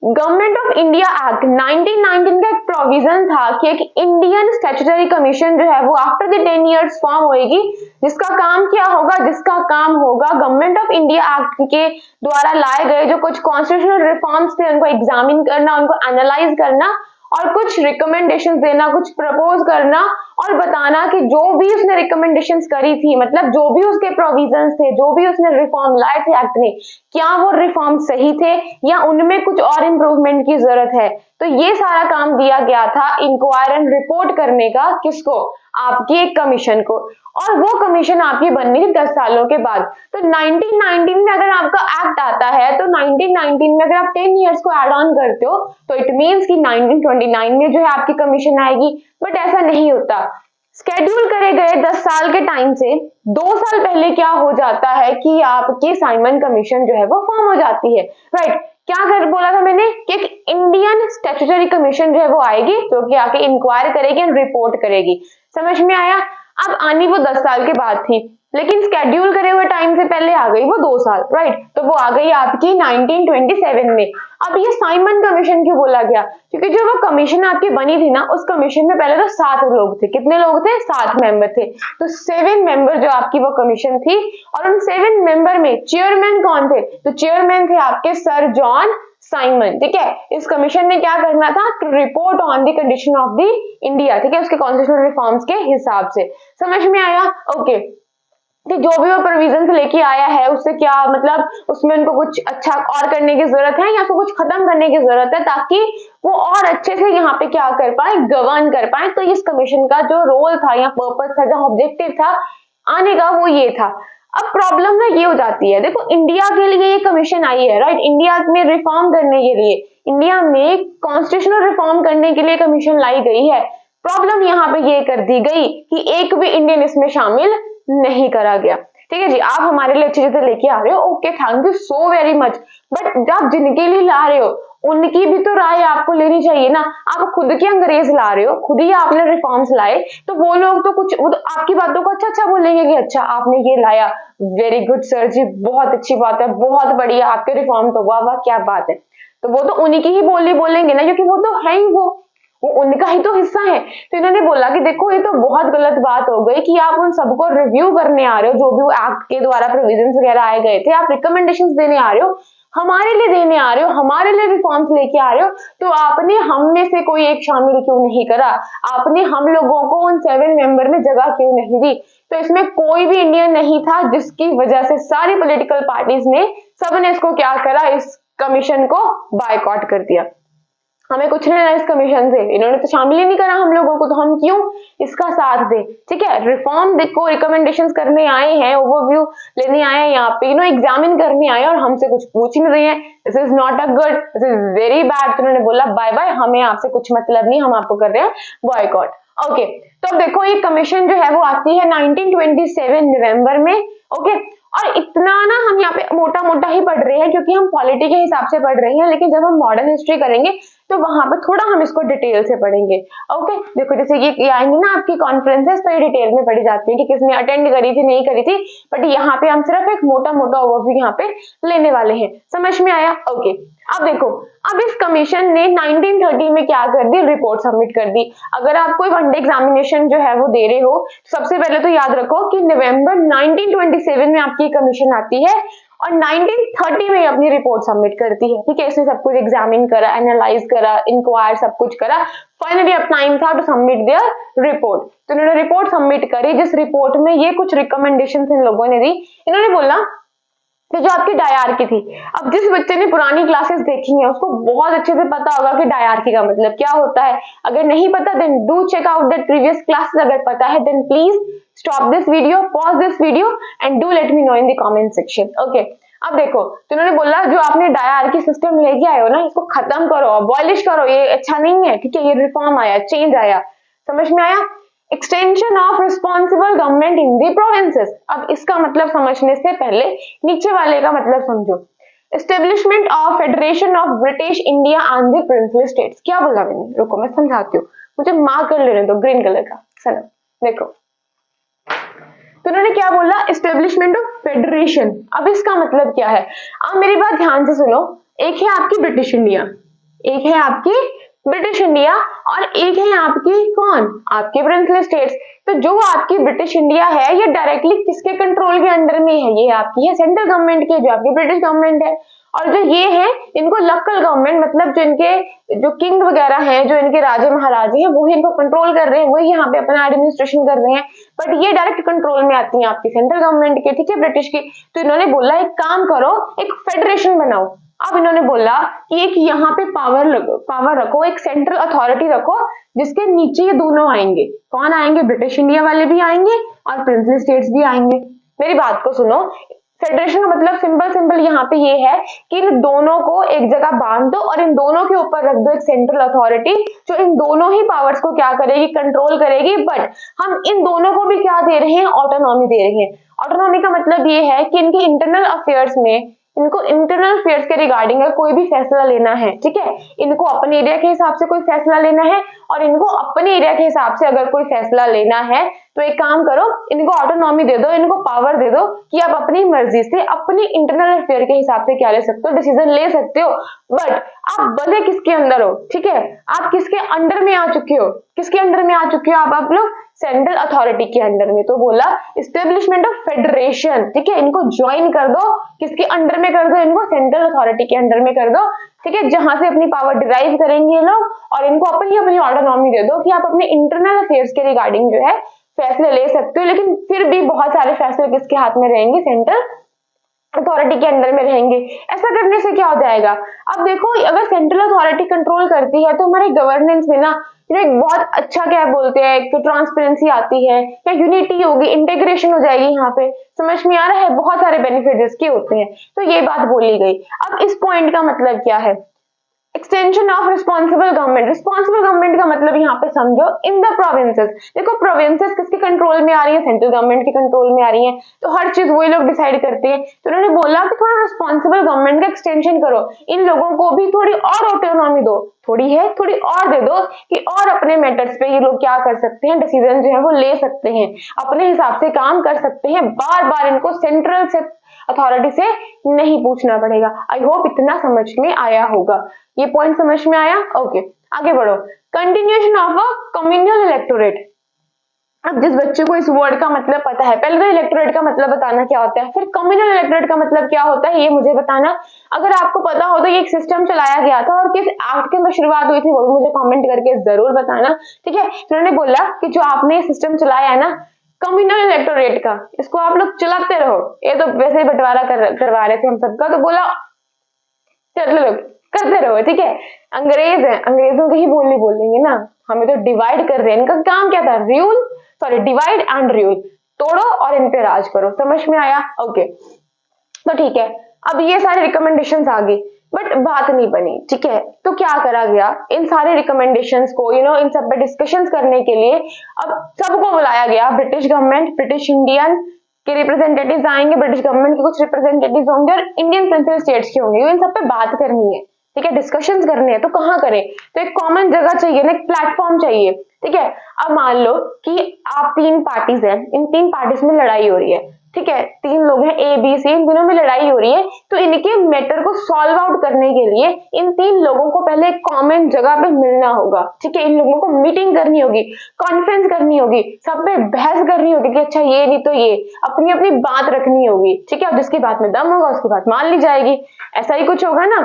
Government of India act 1919 का एक provision था कि एक इंडियन स्टैट्यूटरी कमीशन जो है वो आफ्टर द 10 इयर्स फॉर्म होएगी, जिसका काम क्या होगा, जिसका काम होगा गवर्नमेंट ऑफ इंडिया एक्ट के द्वारा लाए गए जो कुछ कॉन्स्टिट्यूशनल रिफॉर्म्स थे उनको एग्जामिन करना, उनको एनालाइज करना और कुछ रिकमेंडेशंस देना, कुछ प्रपोज करना और बताना कि जो भी उसने रिकमेंडेशंस करी थी, मतलब जो भी उसके प्रोविजंस थे, जो भी उसने रिफॉर्म लाए थे एक्ट में, क्या वो रिफॉर्म सही थे या उनमें कुछ और इम्प्रूवमेंट की जरूरत है। तो ये सारा काम दिया गया था इंक्वायर एंड रिपोर्ट करने का, किसको, आपकी एक कमीशन को, और वो कमीशन आपकी बननी थी 10 सालों के बाद। तो 1919 में अगर आपका एक्ट आता है तो 1919 में अगर आप 10 इयर्स को ऐड ऑन करते हो तो इट मींस कि 1929 में जो है आपकी कमीशन आएगी। बट ऐसा नहीं होता, स्केड्यूल करे गए 10 साल के टाइम से 2 साल पहले क्या हो जाता है कि आपकी साइमन कमीशन जो है वो फॉर्म हो जाती है, राइट। क्या कर बोला था मैंने कि एक इंडियन स्टैट्यूटरी कमीशन जो है वो आएगी जो कि आके इंक्वायर करेगी एंड रिपोर्ट करेगी। समझ में आया। अब आनी वो 10 साल के बाद थी, लेकिन स्केड्यूल करे हुए टाइम से पहले आ गई वो 2 साल, राइट। तो वो आ गई आपकी 1927 में। अब ये साइमन कमीशन क्यों बोला गया, क्योंकि जो वो कमीशन आपकी बनी थी ना, उस कमीशन में पहले तो 7 लोग थे। कितने लोग थे, 7 मेंबर थे। तो 7 मेंबर जो आपकी वो कमीशन थी, और उन 7 मेंबर में चेयरमैन कौन थे, तो चेयरमैन थे आपके सर जॉन साइमन, ठीक है। इस कमीशन ने क्या करना था, to report on the condition of the India, ठीक है, उसके कॉन्स्टिट्यूशनल रिफॉर्म्स के हिसाब से। समझ में आया, ओके। कि जो भी वो प्रोविजन लेके आया है उससे क्या मतलब, उसमें उनको कुछ अच्छा और करने की जरूरत है या उसको कुछ खत्म करने की जरूरत है ताकि वो और अच्छे से यहाँ पे क्या कर पाए, गवर्न कर पाए। तो इस कमीशन का जो रोल था या पर्पस था, जो ऑब्जेक्टिव था आने का, वो ये था। अब प्रॉब्लम ना ये हो जाती है, देखो इंडिया के लिए ये कमीशन आई है, राइट, इंडिया में रिफॉर्म करने के लिए, इंडिया में कॉन्स्टिट्यूशनल रिफॉर्म करने के लिए कमीशन लाई गई है। प्रॉब्लम यहाँ पे ये कर दी गई कि एक भी इंडियन इसमें शामिल नहीं करा गया। ठीक है जी, आप हमारे लिए अच्छी चीजें लेके आ रहे हो, okay, thank you so very much. But जब जिनके लिए ला रहे हो उनकी भी तो राय आपको लेनी चाहिए ना। आप खुद के अंग्रेज ला रहे हो, खुद ही आपने रिफॉर्म्स लाए, तो वो लोग तो कुछ वो तो आपकी बातों को अच्छा अच्छा बोलेंगे कि अच्छा आपने ये लाया, वेरी गुड सर जी, बहुत अच्छी बात है, बहुत बढ़िया आपके रिफॉर्म, तो वाह वाह क्या बात है। तो वो तो उन्हीं की ही बोली बोलेंगे ना, क्योंकि वो तो है ही, वो उनका ही तो हिस्सा है। तो इन्होंने बोला कि देखो ये तो बहुत गलत बात हो गई कि आप उन सबको रिव्यू करने आ रहे हो, जो भी वो एक्ट के द्वारा प्रोविजंस वगैरह आए गए थे, आप रिकमेंडेशंस देने आ रहे हो, हमारे लिए देने आ रहे हो, हमारे लिए रिफॉर्म्स लेके आ रहे हो, तो आपने हम में से कोई एक शामिल क्यों नहीं करा, आपने हम लोगों को उन 7 मेंबर में जगह क्यों नहीं दी। तो इसमें कोई भी इंडियन नहीं था, जिसकी वजह से सारी पॉलिटिकल पार्टीज ने, सबने इसको क्या करा, इस कमीशन को बायकॉट कर दिया। हमें कुछ नहीं लेना इस कमीशन से, इन्होंने तो शामिल ही नहीं करा हम लोगों को, तो हम क्यों इसका साथ दें। ठीक है, रिफॉर्म देखो रिकमेंडेशंस करने आए हैं, ओवरव्यू लेने आए हैं, यहाँ पे एग्जामिन करने आए हैं और हमसे कुछ पूछ नहीं रहे हैं। This is not a good, this is very bad. तो उन्होंने बोला बाय बाय, हमें आपसे कुछ मतलब नहीं, हम आपको कर रहे हैं बॉयकॉट। ओके, तो अब देखो ये कमीशन जो है वो आती है 1927 नवंबर में। ओके, और इतना ना हम यहाँ पे मोटा मोटा ही पढ़ रहे हैं क्योंकि हम पॉलिटी के हिसाब से पढ़ रहे हैं, लेकिन जब हम मॉडर्न हिस्ट्री करेंगे तो वहां पर थोड़ा हम इसको डिटेल से पढ़ेंगे। ओके, देखो जैसे ये आएंगे ना आपकी कॉन्फ्रेंसेस, तो ये डिटेल में पढ़ी जाती है कि किसने अटेंड करी थी नहीं करी थी, बट यहाँ पे हम सिर्फ एक मोटा मोटा ओवरव्यू यहाँ पे लेने वाले हैं। समझ में आया, ओके। अब देखो, अब इस कमीशन ने 1930 में क्या कर दी, रिपोर्ट सबमिट कर दी। अगर आप कोई वनडे एग्जामिनेशन जो है वो दे रहे हो, सबसे पहले तो याद रखो कि नवंबर 1927 में आपकी कमीशन आती है और 1930 में अपनी रिपोर्ट सबमिट करती है। ठीक है, इसने सब कुछ एग्जामिन करा, एनालाइज करा, इंक्वायर सब कुछ करा, फाइनली अब टाइम था टू सबमिट देयर रिपोर्ट। तो इन्होंने रिपोर्ट सबमिट करी, जिस रिपोर्ट में ये कुछ रिकमेंडेशंस इन लोगों ने दी। इन्होंने बोला कि जो आपकी डायरकी थी, अब जिस बच्चे ने पुरानी क्लासेस देखी हैं उसको बहुत अच्छे से पता होगा कि डायरकी का मतलब क्या होता है। अगर नहीं पता then do check out that previous classes, अगर पता है then please stop this video, pause this video and do let me know in the comment section. Okay, अब देखो, तो उन्होंने बोला जो आपने डायरकी सिस्टम लेके आए हो ना, इसको खत्म करो, अबॉलिश करो, ये अच्छा नहीं है। ठीक है, ये रिफॉर्म आया, चेंज आया, समझ में आया। Extension of responsible government in the provinces. अब इसका मतलब समझने से पहले नीचे वाले का मतलब समझो। Establishment of federation of British India and the princely states. क्या बोला मैंने, रुको मैं समझाती हूँ, मुझे मार्क कर लेने दो ग्रीन कलर का। चलो देखो, तो उन्होंने क्या बोला, एस्टेब्लिशमेंट ऑफ फेडरेशन। अब इसका मतलब क्या है, अब मेरी बात ध्यान से सुनो। एक है आपकी ब्रिटिश इंडिया, एक है आपकी ब्रिटिश इंडिया और एक है आपकी कौन, आपके प्रिंसली स्टेट्स। तो जो आपकी ब्रिटिश इंडिया है ये डायरेक्टली किसके कंट्रोल के अंडर में है, ये आपकी है सेंट्रल गवर्नमेंट के, जो आपकी ब्रिटिश गवर्नमेंट है। और जो ये है इनको लोकल गवर्नमेंट, मतलब जो इनके जो किंग वगैरह हैं, जो इनके राजे महाराजे हैं, वो ही इनको कंट्रोल कर रहे हैं, वही यहाँ पे अपना एडमिनिस्ट्रेशन कर रहे हैं। बट ये डायरेक्ट कंट्रोल में आती है आपकी सेंट्रल गवर्नमेंट के, ठीक है, ब्रिटिश की। तो इन्होंने बोला एक काम करो, एक फेडरेशन बनाओ। अब इन्होंने बोला कि एक यहाँ पे पावर रखो, एक सेंट्रल अथॉरिटी रखो जिसके नीचे ये दोनों आएंगे। कौन आएंगे, ब्रिटिश इंडिया वाले भी आएंगे और प्रिंसली स्टेट्स भी आएंगे। मेरी बात को सुनो, फेडरेशन का मतलब सिंपल यहाँ पे ये है कि इन दोनों को एक जगह बांध दो और इन दोनों के ऊपर रख दो एक सेंट्रल अथॉरिटी जो इन दोनों ही पावर्स को क्या करेगी, कंट्रोल करेगी। बट हम इन दोनों को भी क्या दे रहे हैं, ऑटोनॉमी दे रहे हैं। ऑटोनॉमी का मतलब ये है कि इनके इंटरनल अफेयर्स में, इनको इंटरनल अफेयर्स के रिगार्डिंग कोई भी फैसला लेना है, ठीक है, इनको अपने एरिया के हिसाब से कोई फैसला लेना है और इनको अपने एरिया के हिसाब से अगर कोई फैसला लेना है तो एक काम करो, इनको ऑटोनॉमी दे दो, इनको पावर दे दो कि आप अपनी मर्जी से अपनी इंटरनल अफेयर के हिसाब से क्या ले सकते हो, डिसीजन ले सकते हो। बट आप बने किसके अंदर हो, ठीक है, आप किसके अंडर में आ चुके हो, किसके अंडर में आ चुके हो आप लोग, सेंट्रल अथॉरिटी के अंडर में। तो बोला इस्टेब्लिशमेंट ऑफ फेडरेशन, ठीक है, इनको ज्वाइन कर दो, किसके अंडर में कर दो, इनको सेंट्रल अथॉरिटी के अंडर में कर दो, ठीक है, जहां से अपनी पावर डिराइव करेंगे ये लोग और इनको अपनी ऑटोनॉमी दे दो कि आप अपने इंटरनल अफेयर्स के रिगार्डिंग जो है फैसले ले सकते हो। लेकिन फिर भी बहुत सारे फैसले किसके हाथ में रहेंगे, सेंट्रल अथॉरिटी के अंदर में रहेंगे। ऐसा करने से क्या हो जाएगा, अब देखो अगर सेंट्रल अथॉरिटी कंट्रोल करती है तो हमारे गवर्नेंस में ना एक बहुत अच्छा क्या बोलते हैं, एक ट्रांसपेरेंसी आती है, या यूनिटी होगी, इंटीग्रेशन हो जाएगी। यहाँ पे समझ में आ रहा है, बहुत सारे बेनिफिट इसके होते हैं। तो ये बात बोली गई। अब इस पॉइंट का मतलब क्या है, extension of responsible government. Responsible government का मतलब यहाँ पे समझो इन द प्रोविंसेस। देखो प्रोविंसेस किसके कंट्रोल में आ रही है, सेंट्रल गवर्नमेंट के कंट्रोल में आ रही है, तो हर चीज वही लोग डिसाइड करते हैं। तो उन्होंने बोला कि थोड़ा रिस्पॉन्सिबल गवर्नमेंट का एक्सटेंशन करो, इन लोगों को भी थोड़ी और ऑटोनॉमी दो, थोड़ी है थोड़ी और दे दो कि और अपने मैटर्स पे ये लोग क्या कर सकते हैं, डिसीजन जो है वो ले सकते हैं, अपने हिसाब से काम कर सकते हैं। बार बार इनको सेंट्रल से अथॉरिटी से नहीं पूछना पड़ेगा। आई होप इतना समझ में आया होगा, ये पॉइंट समझ में आया। ओके आगे बढ़ो। Continuation of a communal electorate. अब जिस बच्चे को इस वर्ड का मतलब पता है, पहले तो इलेक्टोरेट का मतलब बताना क्या होता है, फिर कम्युनल इलेक्टोरेट का मतलब क्या होता है ये मुझे बताना। अगर आपको पता हो तो ये एक सिस्टम चलाया गया था और किस एक्ट के अंदर शुरुआत हुई थी वो भी मुझे कमेंट करके जरूर बताना, ठीक है। उन्होंने बोला कि जो आपने सिस्टम चलाया है ना कम्युनल इलेक्टोरेट का, इसको आप लोग चलाते रहो। ये तो वैसे ही बंटवारा करवा रहे थे हम सबका, तो बोला चलो लोग करते रहो, ठीक है। अंग्रेज है, अंग्रेजों की ही बोली बोलेंगे ना, हमें तो डिवाइड कर रहे हैं। इनका काम क्या था, rule, sorry divide and rule, तोड़ो और इन पे राज करो। समझ में आया, ओके। तो ठीक है, अब ये सारे रिकमेंडेशंस आ गई बट बात नहीं बनी, ठीक है। तो क्या करा गया, इन सारे रिकमेंडेशंस को इन सब पे डिस्कशंस करने के लिए अब सबको बुलाया गया। ब्रिटिश गवर्नमेंट, ब्रिटिश इंडियन के रिप्रेजेंटेटिव्स आएंगे, ब्रिटिश गवर्नमेंट के कुछ रिप्रेजेंटेटिव्स होंगे और इंडियन प्रिंसिपल स्टेट्स के होंगे। इन सब पे बात करनी है, ठीक है, डिस्कशंस करने हैं। तो कहाँ करें, तो एक कॉमन जगह चाहिए ना, एक प्लेटफॉर्म चाहिए, ठीक है। अब मान लो कि आप तीन पार्टीज हैं, इन तीन पार्टीज में लड़ाई हो रही है, ठीक है, तीन लोग हैं ए बी सी, इन तीनों में लड़ाई हो रही है। तो इनके मैटर को सॉल्व आउट करने के लिए इन तीन लोगों को पहले एक कॉमन जगह पे मिलना होगा, ठीक है। इन लोगों को मीटिंग करनी होगी, कॉन्फ्रेंस करनी होगी, सब पे बहस करनी होगी कि अच्छा ये नहीं तो ये, अपनी अपनी बात रखनी होगी, ठीक है। और जिसकी बात में दम होगा उसकी बात मान ली जाएगी, ऐसा ही कुछ होगा ना।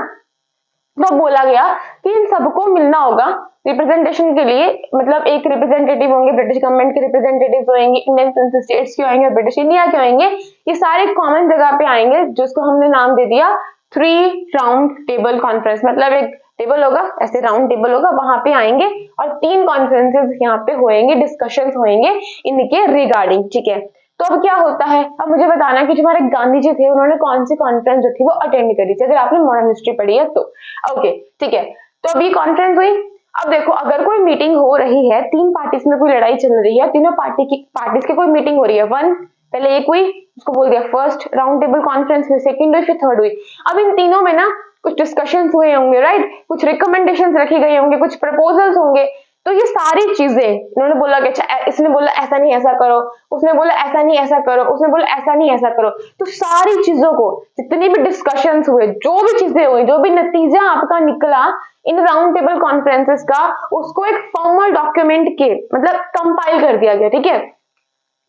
तो बोला गया कि इन सबको मिलना होगा रिप्रेजेंटेशन के लिए, मतलब एक रिप्रेजेंटेटिव होंगे, ब्रिटिश गवर्नमेंट के रिप्रेजेंटेटिव होंगे, इंडियन प्रिंसिपल स्टेट्स के होंगे, ब्रिटिश इंडिया के होंगे। ये सारे कॉमन जगह पे आएंगे जिसको हमने नाम दे दिया 3 राउंड टेबल कॉन्फ्रेंस। मतलब एक टेबल होगा, ऐसे राउंड टेबल होगा, वहां पे आएंगे और 3 कॉन्फ्रेंसेस यहाँ पे होंगे, डिस्कशंस होंगे इनके रिगार्डिंग, ठीक है। तो अब क्या होता है, अब मुझे बताना कि जो हमारे गांधी जी थे उन्होंने कौन सी कॉन्फ्रेंस जो थी वो अटेंड करी थी, अगर आपने मॉडर्न हिस्ट्री पढ़ी है तो। ओके ठीक है, तो अब ये कॉन्फ्रेंस हुई। अब देखो अगर कोई मीटिंग हो रही है, तीन पार्टीज में कोई लड़ाई चल रही है, तीनों पार्टीज की कोई मीटिंग हो रही है, पहले एक हुई, उसको बोल दिया फर्स्ट राउंड टेबल कॉन्फ्रेंस में, सेकंड हुई, फिर थर्ड हुई। अब इन तीनों में ना कुछ डिस्कशंस हुए होंगे, राइट, कुछ रिकमेंडेशंस रखी गई होंगे, कुछ प्रपोजल्स होंगे। तो ये सारी चीजें इन्होंने बोला कि अच्छा, इसने बोला ऐसा नहीं ऐसा करो, उसने बोला ऐसा नहीं ऐसा करो, उसने बोला ऐसा नहीं ऐसा करो, तो सारी चीजों को जितनी भी डिस्कशंस हुए, जो भी चीजें हुई, जो भी नतीजा आपका निकला इन राउंड टेबल कॉन्फ्रेंसेस का, उसको एक फॉर्मल डॉक्यूमेंट के मतलब कंपाइल कर दिया गया। ठीक है,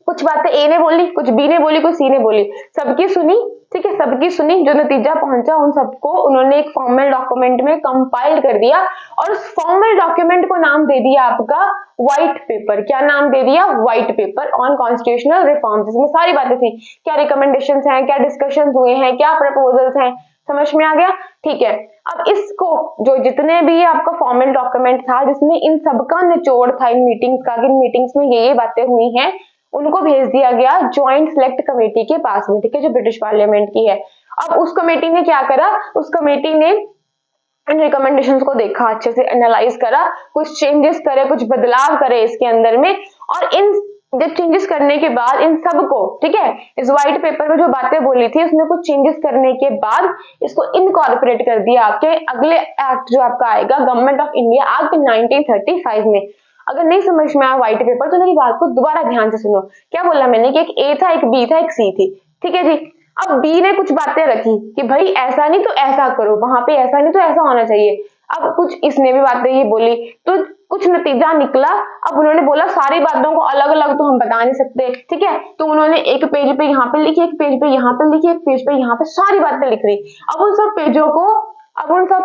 कुछ बातें ए ने बोली, कुछ बी ने बोली, कुछ सी ने बोली, सबकी सुनी। ठीक है, सबकी सुनी, जो नतीजा पहुंचा उन सबको उन्होंने एक फॉर्मल डॉक्यूमेंट में कंपाइल कर दिया और उस फॉर्मल डॉक्यूमेंट को नाम दे दिया आपका व्हाइट पेपर। क्या नाम दे दिया? White paper on constitutional reforms. इसमें सारी बातें थी, क्या रिकमेंडेशंस हैं, क्या डिस्कशंस हुए हैं, क्या प्रपोजल्स हैं, समझ में आ गया? ठीक है, अब इसको जो जितने भी आपका फॉर्मल डॉक्यूमेंट था जिसमें इन सबका निचोड़ था इन मीटिंग्स का, इन मीटिंग्स में ये बातें हुई हैं, उनको भेज दिया गया ज्वाइंट सिलेक्ट कमेटी के पास में। ठीक है, जो ब्रिटिश पार्लियामेंट की है। अब उस कमेटी ने क्या करा? उस कमेटी ने इन रिकमेंडेशंस को देखा, अच्छे से एनालाइज करा, कुछ चेंजेस करे, कुछ बदलाव करे इसके अंदर में, और इन जब चेंजेस करने के बाद इन सबको, ठीक है, इस व्हाइट पेपर में जो बातें बोली थी उसमें कुछ चेंजेस करने के बाद इसको इनकॉर्पोरेट कर दिया आपके अगले एक्ट जो आपका आएगा, गवर्नमेंट ऑफ इंडिया एक्ट 1935 में। अगर नहीं समझ में आया व्हाइट पेपर तो मेरी बात को दोबारा ध्यान से सुनो। क्या बोला मैंने कि एक ए था, एक बी था, एक सी थी। ठीक है जी, अब बी ने कुछ बातें रखी कि भाई ऐसा नहीं तो ऐसा करो, वहां पे ऐसा नहीं तो ऐसा होना चाहिए। अब कुछ इसने भी बातें ये बोली तो कुछ नतीजा निकला। अब उन्होंने बोला सारी बातों को अलग अलग तो हम बता नहीं सकते। ठीक है, तो उन्होंने एक पेज पे यहाँ पे लिखी, एक पेज पे यहाँ पे लिखी, एक पेज पे यहाँ पे सारी बातें लिख रही। अब उन सब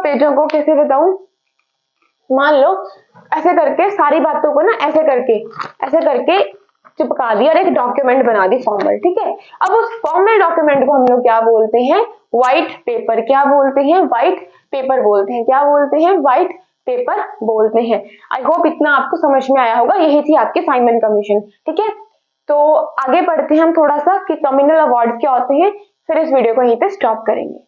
पेजों को कैसे बताऊं, मान लो ऐसे करके सारी बातों को ना ऐसे करके चिपका दिया और एक डॉक्यूमेंट बना दी फॉर्मल। ठीक है, अब उस फॉर्मल डॉक्यूमेंट को हम लोग क्या बोलते हैं? White paper. क्या बोलते हैं? व्हाइट पेपर बोलते हैं। क्या बोलते हैं? व्हाइट पेपर बोलते हैं। आई होप इतना आपको समझ में आया होगा। यही थी आपकी साइमन कमीशन। ठीक है, तो आगे बढ़ते हैं हम थोड़ा सा कि कम्युनल अवार्ड क्या होते हैं, फिर इस वीडियो को यहीं पे स्टॉप करेंगे।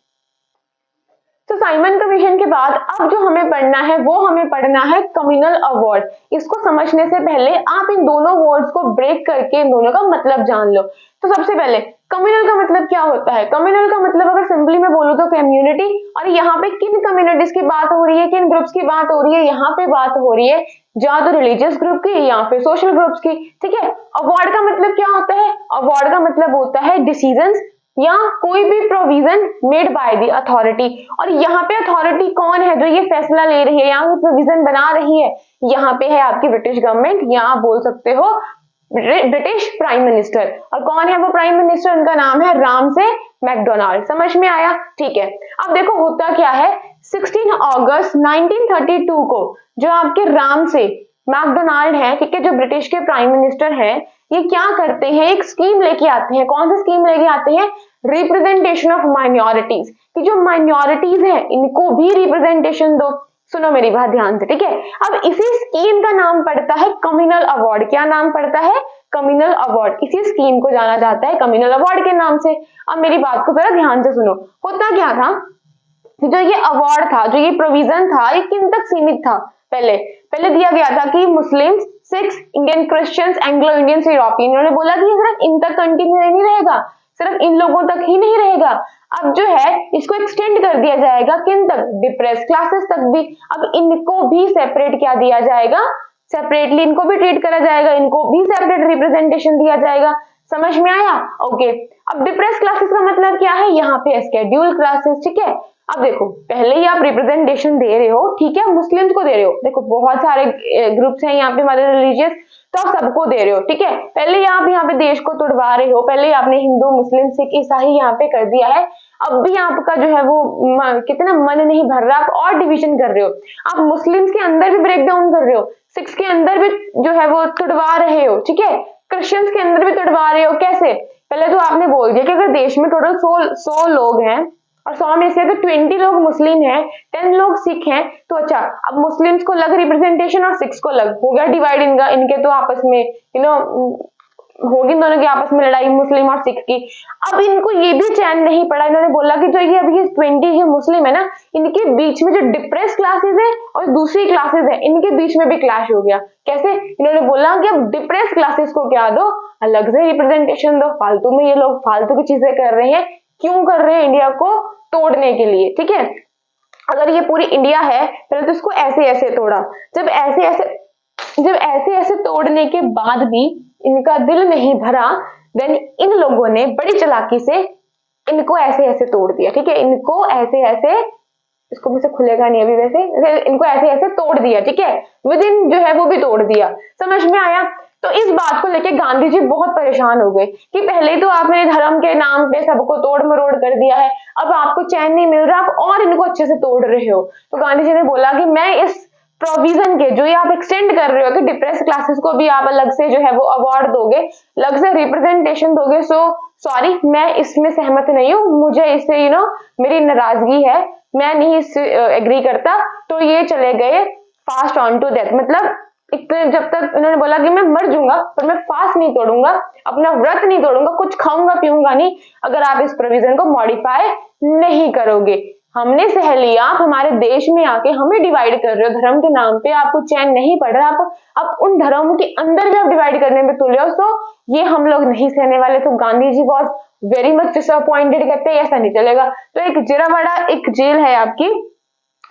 तो साइमन कमीशन के बाद अब जो हमें पढ़ना है वो हमें पढ़ना है कम्युनल अवार्ड। इसको समझने से पहले आप इन दोनों वर्ड्स को ब्रेक करके इन दोनों का मतलब जान लो। तो सबसे पहले कम्युनल का मतलब क्या होता है? कम्युनल का मतलब अगर सिंपली मैं बोलूं तो कम्युनिटी। और यहाँ पे किन कम्युनिटीज की बात हो रही है, किन ग्रुप्स की बात हो रही है? यहाँ पे बात हो रही है या तो रिलीजियस ग्रुप की या फिर सोशल ग्रुप्स की। ठीक है, अवार्ड का मतलब क्या होता है? अवार्ड का मतलब होता है डिसीजंस या कोई भी provision made by the authority. और यहाँ पे अथॉरिटी कौन है जो ये फैसला ले रही है, यहाँ पे प्रोविजन बना रही है? यहाँ पे है आपकी ब्रिटिश गवर्नमेंट, या आप बोल सकते हो ब्रिटिश प्राइम मिनिस्टर। और कौन है वो प्राइम मिनिस्टर? उनका नाम है रामसे मैकडोनाल्ड। समझ में आया? ठीक है, अब देखो होता क्या है, 16 अगस्त 1932 को जो आपके रामसे मैकडोनाल्ड है, ठीक है, जो ब्रिटिश के प्राइम मिनिस्टर हैं, ये क्या करते हैं? एक स्कीम लेके आते हैं। कौन सी स्कीम लेके आते हैं? रिप्रेजेंटेशन ऑफ माइनॉरिटीज, कि जो माइनॉरिटीज है इनको भी रिप्रेजेंटेशन दो। सुनो मेरी बात ध्यान से। ठीक है, अब इसी स्कीम का नाम पड़ता है कम्युनल अवार्ड। क्या नाम पड़ता है? Communal award. इसी स्कीम को जाना जाता है कम्युनल अवार्ड के नाम से। अब मेरी बात को जरा ध्यान से सुनो। होता क्या था, जो ये अवार्ड था, जो ये प्रोविजन था, ये किन तक सीमित था? पहले दिया गया था कि Muslims, Sikhs, Indian Christians, Anglo Indians, European. इन्होंने बोला कि सिर्फ इन तक कंटिन्यू नहीं रहेगा, सिर्फ इन लोगों तक ही नहीं रहेगा, अब जो है इसको एक्सटेंड कर दिया जाएगा। किन तक? डिप्रेस क्लासेस तक भी। अब इनको भी सेपरेट क्या दिया जाएगा? सेपरेटली इनको भी ट्रीट करा जाएगा, इनको भी सेपरेट रिप्रेजेंटेशन दिया जाएगा। समझ में आया? ओके, अब डिप्रेस क्लासेस का मतलब क्या है? यहाँ पे स्केड्यूल क्लासेस। ठीक है, अब देखो पहले ही आप रिप्रेजेंटेशन दे रहे हो, ठीक है, मुस्लिम्स को दे रहे हो। देखो बहुत सारे ग्रुप्स हैं यहाँ पे मदर रिलीजियस, तो आप सबको दे रहे हो। ठीक है, पहले ही आप यहाँ पे देश को तोड़वा रहे हो, पहले ही आपने हिंदू, मुस्लिम, सिख, ईसाई यहाँ पे कर दिया है। अब भी आपका जो है वो कितना मन नहीं भर रहा, आप और डिवीजन कर रहे हो। आप मुस्लिम्स के अंदर भी ब्रेक डाउन कर रहे हो, सिख्स के अंदर भी जो है वो तोड़वा रहे हो, ठीक है, क्रिश्चियंस के अंदर भी तोड़वा रहे हो। कैसे? पहले तो आपने बोल दिया कि अगर देश में टोटल 100 लोग हैं और 100 में से अगर 20 लोग मुस्लिम हैं, 10 लोग सिख हैं, तो अच्छा अब मुस्लिम्स को अलग रिप्रेजेंटेशन और सिख्स को अलग, हो गया डिवाइड इनका, इनके तो आपस में होगी दोनों की आपस में लड़ाई, मुस्लिम और सिख की। अब इनको ये भी चैन नहीं पड़ा, इन्होंने बोला कि जो ये अभी 20 ये मुस्लिम है ना, इनके बीच में जो डिप्रेस क्लासेस है और दूसरी क्लासेस है, इनके बीच में भी क्लैश हो गया। कैसे? इन्होंने बोला कि अब डिप्रेस क्लासेस को क्या दो, अलग से रिप्रेजेंटेशन दो। फालतू में ये लोग फालतू की चीजें कर रहे हैं, क्यों कर रहे हैं? इंडिया को तोड़ने के लिए। ठीक है, अगर ये पूरी इंडिया है, पहले तो इसको ऐसे ऐसे तोड़ा, जब ऐसे ऐसे जब ऐसे ऐसे तोड़ने के बाद भी इनका दिल नहीं भरा, देन इन लोगों ने बड़ी चालाकी से इनको ऐसे ऐसे तोड़ दिया। ठीक है, इनको ऐसे ऐसे, इसको मुझसे खुलेगा नहीं अभी, वैसे इनको ऐसे ऐसे तोड़ दिया। ठीक है, विद इन जो है वो भी तोड़ दिया। समझ में आया? तो इस बात को लेके गांधी जी बहुत परेशान हो गए कि पहले तो आपने धर्म के नाम पे सबको तोड़ मरोड़ कर दिया है, अब आपको चैन नहीं मिल रहा, आप और इनको अच्छे से तोड़ रहे हो। तो गांधी जी ने बोला कि मैं इस प्रोविजन के जो ये आप एक्सटेंड कर रहे हो कि डिप्रेस क्लासेस को भी आप अलग से जो है वो अवार्ड दोगे, अलग से रिप्रेजेंटेशन दोगे, सो सॉरी, मैं इसमें सहमत नहीं हूँ, मुझे इससे मेरी नाराजगी है, मैं नहीं इससे एग्री करता। तो ये चले गए फास्ट ऑन टू डेथ, मतलब इतने, जब तक इन्होंने बोला कि मैं मर जाऊंगा पर मैं फास्ट नहीं तोड़ूंगा, अपना व्रत नहीं तोड़ूंगा, कुछ खाऊंगा पीऊंगा नहीं, अगर आप इस प्रोविजन को मॉडिफाई नहीं करोगे। हमने सह लिया, आप हमारे देश में आके हमें डिवाइड कर रहे हो धर्म के नाम पे, आपको चैन नहीं पड़ रहा, आप उन धर्मों के अंदर भी आप डिवाइड करने में तुले हो, तो ये हम लोग नहीं सहने वाले। तो Gandhi ji was very much disappointed, कहते हैं ऐसा नहीं चलेगा। तो एक जिरावाड़ा एक जेल है आपकी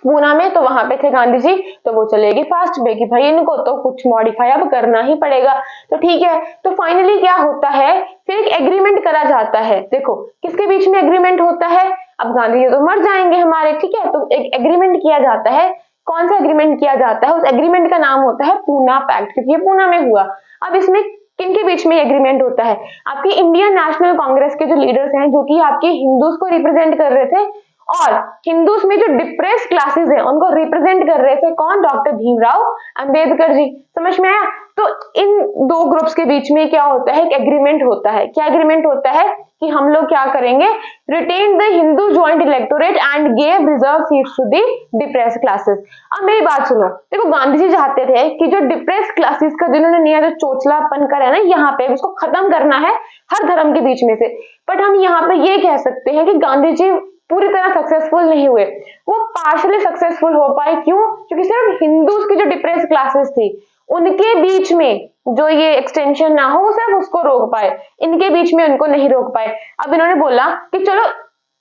पूना में, तो वहां पे थे गांधी जी, तो वो चलेगी फास्ट वे कि भाई इनको तो कुछ मॉडिफाई अब करना ही पड़ेगा। तो ठीक है, तो फाइनली क्या होता है, फिर एक एग्रीमेंट करा जाता है। देखो किसके बीच में एग्रीमेंट होता है, अब गांधी जी तो मर जाएंगे हमारे, ठीक है, तो एक एग्रीमेंट किया जाता है। कौन सा एग्रीमेंट किया जाता है, उस एग्रीमेंट का नाम होता है पूना पैक्ट, क्योंकि ये पूना में हुआ। अब इसमें किनके बीच में एग्रीमेंट होता है, आपकी इंडियन नेशनल कांग्रेस के जो लीडर्स हैं, जो कि आपके हिंदूज को रिप्रेजेंट कर रहे थे, और हिंदूज में जो डिप्रेस क्लासेस हैं उनको रिप्रेजेंट कर रहे थे कौन, डॉक्टर भीमराव अंबेडकर जी। समझ में आया? तो इन दो ग्रुप्स के बीच में क्या होता है, एक एग्रीमेंट होता है। क्या एग्रीमेंट होता है कि हम लोग क्या करेंगे, retain the Hindu joint electorate and gave reserve seats to the depress classes. अब मेरी बात सुनो, देखो गांधी जी चाहते थे कि जो डिप्रेस क्लासेस का जिन्होंने नया जो चोचलापन करा है ना यहाँ पे, उसको खत्म करना है हर धर्म के बीच में से। बट हम यहाँ पे ये कह सकते हैं कि गांधी जी पूरी तरह सक्सेसफुल नहीं हुए, वो पार्शली सक्सेसफुल हो पाए। क्यों? क्योंकि सिर्फ हिंदूज की जो डिप्रेस क्लासेस थी उनके बीच में जो ये एक्सटेंशन ना हो, सिर्फ उसको रोक पाए, इनके बीच में उनको नहीं रोक पाए। अब इन्होंने बोला कि चलो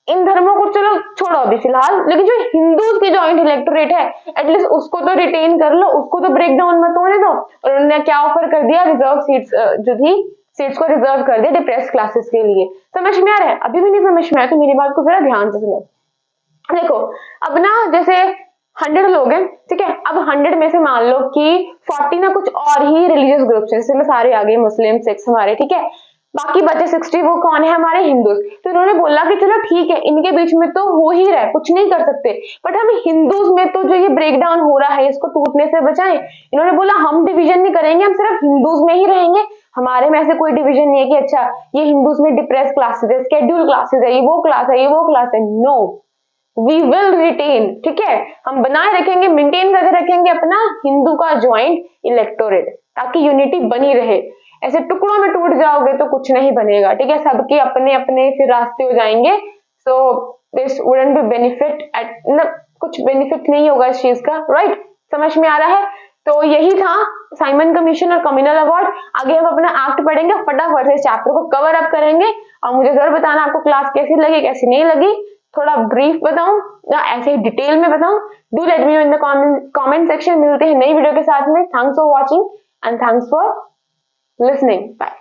इन धर्मों को चलो छोड़ो अभी फिलहाल, लेकिन जो हिंदूज की जॉइंट इलेक्टोरेट है एटलीस्ट उसको तो रिटेन कर लो, उसको तो ब्रेक डाउन मत होने दो। और उन्होंने क्या ऑफर कर दिया, रिजर्व सीट्स जो थी, सीट्स को रिजर्व कर दिया डिप्रेस क्लासेस के लिए। समझ में आ रहा है? अभी भी नहीं समझ में आया तो मेरी बात को जरा ध्यान से सुनो। देखो अब ना जैसे 100 लोग हैं, ठीक है, अब 100 में से मान लो कि 40 ना कुछ और ही रिलीजियस ग्रुप्स हैं, जैसे में सारे आ गए, मुस्लिम, सिख्स हमारे, ठीक है, बाकी बचे 60 वो कौन है, हमारे हिंदूज। तो इन्होंने बोला कि चलो ठीक है, इनके बीच में तो हो ही रहा है, कुछ नहीं कर सकते, बट हम हिंदूज में तो जो ये ब्रेक डाउन हो रहा है इसको टूटने से बचाएं। इन्होंने बोला हम डिवीजन नहीं करेंगे, हम सिर्फ हिंदूज में ही रहेंगे, हमारे में ऐसे कोई डिवीजन नहीं है कि अच्छा ये हिंदूज में डिप्रेस क्लासेस है, शेड्यूल क्लासेस है, ये वो क्लास है, ये वो क्लास है। नो, वी विल रिटेन, ठीक है, हम बनाए रखेंगे, मेंटेन करके रखेंगे अपना हिंदू का ज्वाइंट इलेक्टोरेट, ताकि यूनिटी बनी रहे। ऐसे टुकड़ों में टूट जाओगे तो कुछ नहीं बनेगा, ठीक है, सबके अपने अपने फिर रास्ते हो जाएंगे। So this wouldn't be benefit at, कुछ बेनिफिट नहीं होगा इस चीज का, राइट? समझ में आ रहा है? तो यही था साइमन कमीशन और कम्युनल अवार्ड। आगे हम अपना एक्ट पढ़ेंगे, फटाफट से चैप्टर को कवर अप करेंगे, और मुझे जरूर बताना आपको क्लास कैसी लगी कैसी नहीं लगी, थोड़ा ब्रीफ बताऊं या ऐसे ही डिटेल में बताऊं, do let me know in the comment section. मिलते हैं नई वीडियो के साथ में। Thanks for watching and thanks for listening. Bye.